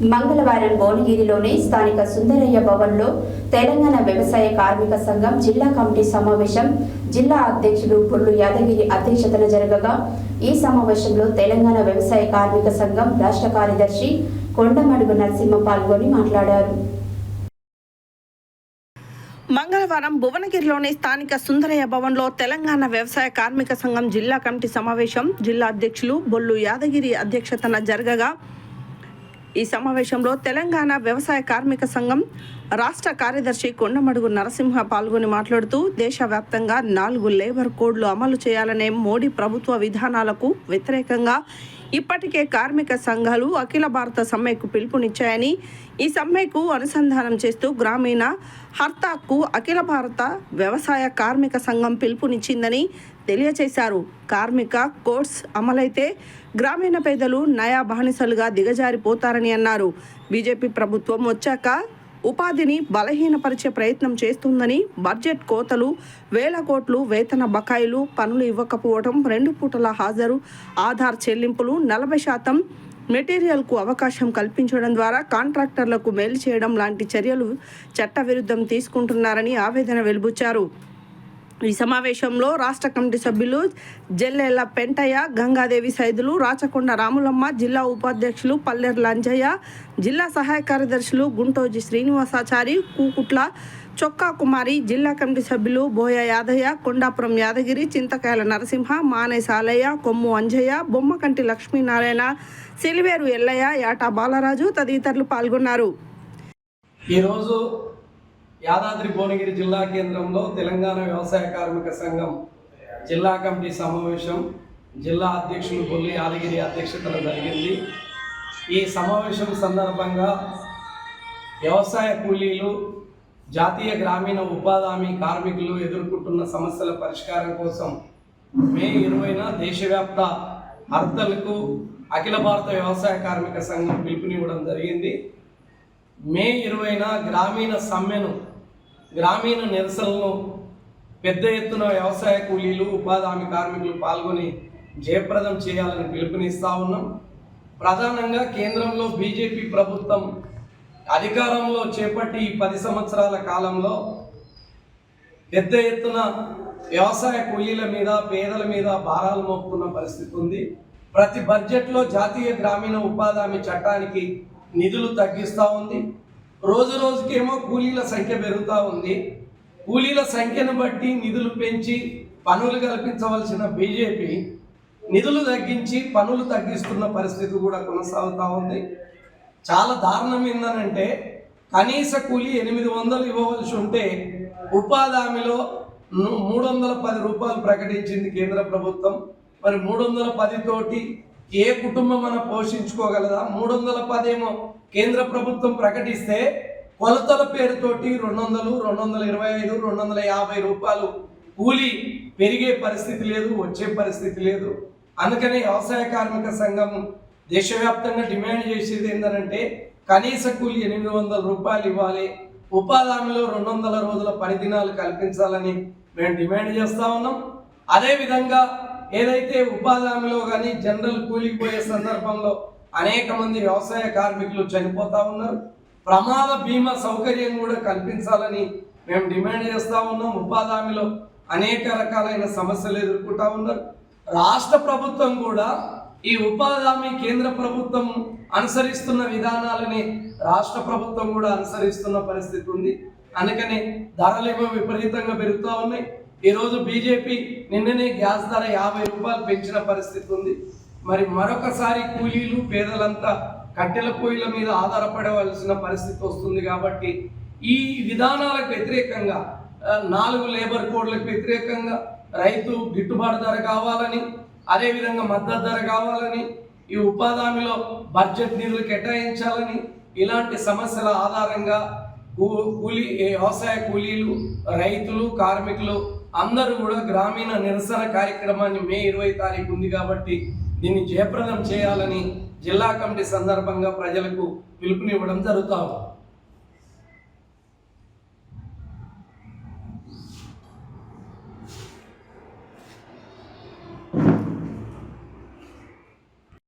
మంగళవారం భువనగిరిలోని స్థానిక సుందరయ్య భవన్లో తెలంగాణ వ్యవసాయ కార్మిక సంఘం జిల్లా కమిటీ సమావేశం జిల్లా అధ్యక్షుడు పుల్లు యాదగిరి అధ్యక్షతన జరగగా ఈ సమావేశంలో తెలంగాణ వ్యవసాయ కార్మిక సంఘం రాష్ట్ర కార్యదర్శి కొండమడుగు నరసింహ పాల్గొని మాట్లాడారు. మంగళవారం భువనగిరిలోని స్థానిక సుందరయ్య భవన్లో తెలంగాణ వ్యవసాయ కార్మిక సంఘం జిల్లా కమిటీ సమావేశం జిల్లా అధ్యక్షులు బొల్లు యాదగిరి అధ్యక్షతన జరగగా ఈ సమావేశంలో తెలంగాణ వ్యవసాయ కార్మిక సంఘం రాష్ట్ర కార్యదర్శి కొండమడుగు నరసింహ పాల్గొని మాట్లాడుతూ దేశవ్యాప్తంగా 4 లేబర్ కోడ్లు అమలు చేయాలనే మోడీ ప్రభుత్వ విధానాలకు వ్యతిరేకంగా ఇప్పటికే కార్మిక సంఘాలు అఖిల భారత సమ్మెకు పిలుపునిచ్చాయని, ఈ సమ్మెకు అనుసంధానం చేస్తూ గ్రామీణ హర్తాకు అఖిల భారత వ్యవసాయ కార్మిక సంఘం పిలుపునిచ్చిందని తెలియజేశారు. కార్మిక కోడ్స్ అమలైతే గ్రామీణ పేదలు నయా బానిసలుగా దిగజారిపోతారని అన్నారు. బీజేపీ ప్రభుత్వం వచ్చాక ఉపాధిని బలహీనపరిచే ప్రయత్నం చేస్తుందని, బడ్జెట్ కోతలు, వేల కోట్లు వేతన బకాయిలు, పనులు ఇవ్వకపోవడం, 2 పూటల హాజరు, ఆధార్ చెల్లింపులు, 40% మెటీరియల్కు అవకాశం కల్పించడం ద్వారా కాంట్రాక్టర్లకు మేలు చేయడం లాంటి చర్యలు చట్టవిరుద్ధం తీసుకుంటున్నారని ఆవేదన వెలిబుచ్చారు. ఈ సమావేశంలో రాష్ట్ర కమిటీ సభ్యులు జల్లెల పెంటయ్య, గంగాదేవి సైదులు, రాచకొండ రాములమ్మ, జిల్లా ఉపాధ్యక్షులు పల్లెర్ లంజయ్య, జిల్లా సహాయ కార్యదర్శులు గుంటోజీ శ్రీనివాసాచారి, కూకుట్ల చొక్కా కుమారి, జిల్లా కమిటీ సభ్యులు బోయ యాదయ్య, కొండాపురం యాదగిరి, చింతకాయల నరసింహ, మానే సాలయ్య, కొమ్ము అంజయ్య, బొమ్మకంటి లక్ష్మీనారాయణ, సిలివేరు ఎల్లయ్య, యాటా బాలరాజు తదితరులు పాల్గొన్నారు. ఈరోజు యాదాద్రి భువనగిరి జిల్లా కేంద్రంలో తెలంగాణ వ్యవసాయ కార్మిక సంఘం జిల్లా కమిటీ సమావేశం జిల్లా అధ్యక్షులు బొల్లి యాదగిరి అధ్యక్షతన జరిగింది. ఈ సమావేశం సందర్భంగా వ్యవసాయ కూలీలు, జాతీయ గ్రామీణ ఉపాధి హామీ కార్మికులు ఎదుర్కొంటున్న సమస్యల పరిష్కారం కోసం మే 20న దేశవ్యాప్త హర్తాలకు అఖిల భారత వ్యవసాయ కార్మిక సంఘం పిలుపునివ్వడం జరిగింది. మే 20న గ్రామీణ సమ్మెను, గ్రామీణ నిరసనలను పెద్ద ఎత్తున వ్యవసాయ కూలీలు, ఉపాధి హామీ కార్మికులు పాల్గొని జయప్రదం చేయాలని పిలుపునిస్తా ఉన్నాం. ప్రధానంగా కేంద్రంలో బీజేపీ ప్రభుత్వం అధికారంలో చేపట్టి 10 సంవత్సరాల కాలంలో పెద్ద ఎత్తున వ్యవసాయ కూలీల మీద, పేదల మీద భారాలు మోపుతున్న పరిస్థితి ఉంది. ప్రతి బడ్జెట్లో జాతీయ గ్రామీణ ఉపాధి హామీ చట్టానికి నిధులు తగ్గిస్తూ ఉంది. రోజు రోజుకేమో కూలీల సంఖ్య పెరుగుతూ ఉంది. కూలీల సంఖ్యను బట్టి నిధులు పెంచి పనులు కల్పించవలసిన బీజేపీ నిధులు తగ్గించి పనులు తగ్గిస్తున్న పరిస్థితి కూడా కొనసాగుతూ ఉంది. చాలా దారుణం ఏంటంటే కనీస కూలీ 800 ఇవ్వవలసి ఉంటే ఉపాధి హామీలో 310 రూపాయలు ప్రకటించింది కేంద్ర ప్రభుత్వం. మరి 310 తోటి ఏ కుటుంబం మనం పోషించుకోగలదా? 310 ఏమో కేంద్ర ప్రభుత్వం ప్రకటిస్తే కొలతల పేరుతోటి 200, 225, 250 రూపాయలు కూలీ పెరిగే పరిస్థితి లేదు, వచ్చే పరిస్థితి లేదు. అందుకని వ్యవసాయ కార్మిక సంఘం దేశవ్యాప్తంగా డిమాండ్ చేసేది ఏంటంటే కనీస కూలీ 800 రూపాయలు ఇవ్వాలి, ఉపాధి హామీలో 200 రోజుల పని దినాలు కల్పించాలని మేము డిమాండ్ చేస్తూ ఉన్నాం. అదేవిధంగా ఏదైతే ఉపాధి హామీలో కానీ జనరల్ కూలీకి పోయే సందర్భంలో అనేక మంది వ్యవసాయ కార్మికులు చనిపోతూ ఉన్నారు. ప్రమాద బీమా సౌకర్యం కూడా కల్పించాలని మేము డిమాండ్ చేస్తూ ఉన్నాం. ఉపాధి హామీలో అనేక రకాలైన సమస్యలు ఎదుర్కొంటూ ఉన్నారు. రాష్ట్ర ప్రభుత్వం కూడా ఈ ఉపాధి హామీ కేంద్ర ప్రభుత్వం అనుసరిస్తున్న విధానాలని రాష్ట్ర ప్రభుత్వం కూడా అనుసరిస్తున్న పరిస్థితి ఉంది. అందుకని ధరలేమో విపరీతంగా పెరుగుతూ ఉన్నాయి. ఈరోజు బీజేపీ నిన్ననే గ్యాస్ ధర 50 రూపాయలు పెంచిన పరిస్థితి ఉంది. మరి మరొకసారి కూలీలు, పేదలంతా కట్టెల పొయ్యిల మీద ఆధారపడవలసిన పరిస్థితి వస్తుంది. కాబట్టి ఈ విధానాలకు వ్యతిరేకంగా 4 లేబర్ కోడ్లకు వ్యతిరేకంగా రైతు గిట్టుబాటు ధర కావాలని, అదేవిధంగా మద్దతు ధర కావాలని, ఈ ఉపాధి హామీలో బడ్జెట్ నిధులు కేటాయించాలని, ఇలాంటి సమస్యల ఆధారంగా వ్యవసాయ కూలీలు, రైతులు, కార్మికులు అందరూ కూడా గ్రామీణ నిరసన కార్యక్రమాన్ని మే 20 తారీఖు ఉంది కాబట్టి దీన్ని జయప్రదం చేయాలని జిల్లా కమిటీ సందర్భంగా ప్రజలకు పిలుపునివ్వడం జరుగుతుంది.